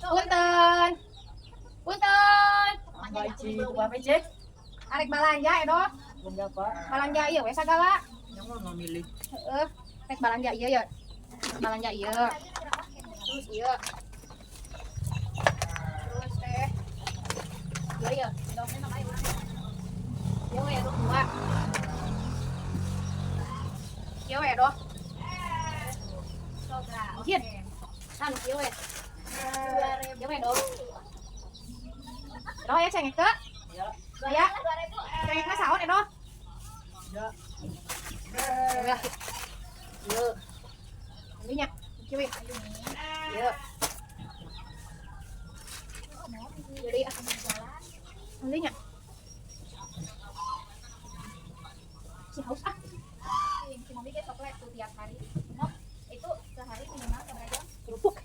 Punten. Punten. Baik, Ci. Apa, Ci? Arek balanja edo. Bunda apa? Balanja ieu we sagala. Yang mau milih. Heeh. Rek balanja ieu ya. Balanja ieu. Terus ieu. Terus teh. Ieu ya. Dong nama ieu. Ieu we do dua. Ieu we do. Mungkin. Kan ieu we. Ieu we do. Do ya cengek ke? Ya. Ya. Cengek mah saon edo. Ya. Ya. Ieu. Ambilnya. Kieu. Ieu. Jadi ambilnya. Si haus ah. Si Mami kayak coklat tuh tiap hari. Mok, itu sehari minimal berapa jam? Kerupuk.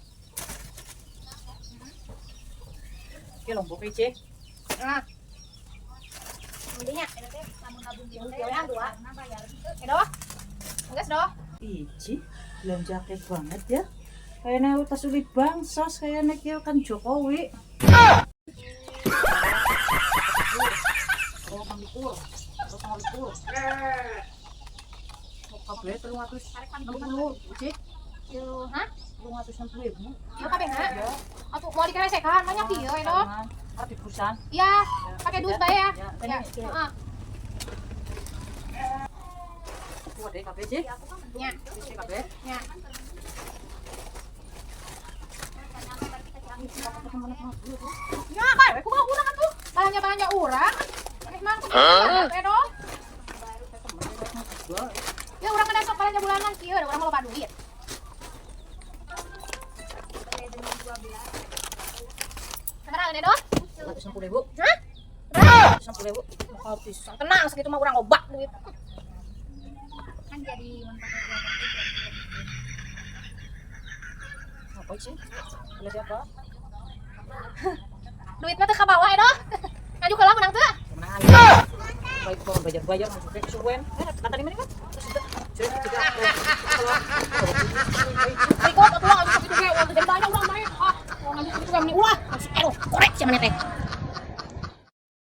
Oke, lombok, Ci. Nah. Ambilnya. Itu teh lamun nabung dia Yang teh yang dua. karena bayar itu Edo. Enggak do. Ici, belanja kayak banget ya. Kayaknya utas sulit bansos, kayaknya kia kan Jokowi. Oh, pangkur. Oh, pangkur. Oh, kabeh 360, Ci. Ieu, hah? 360.000. Ieu kabeh na. Atuh mau dikeresekan banyak ieu Edo. Di perusahaan. Iya, pakai dus bae ya. Ya, Ya. ini. Heeh. Kuat deh kabeh, Ci. Nya, Isi kabeh. nya. Ya, kae we kumaha urang atuh. Balanja urang. Maneh mah Edo. Ya urang kada sok balanja bulanan kieu, urang mah loba duit. Seberapa Edo? 160.000. Hah? 160.000. Habis. Tenang, segitu mah urang loba duit. kan jadi manfaat Apa sih? Beli siapa? Duit mah teu ka bawah Edo. Ngaju heula menang teu? Menang aja. Baik mau bayar masuk ke suwen. Kata di mana kan? Terus juga. Berikut atuh ngaju sakitu ge, uang gede banyak urang main. Ah, ngaju sakitu ge meni ulah. Masih Edo, korek sia maneh teh.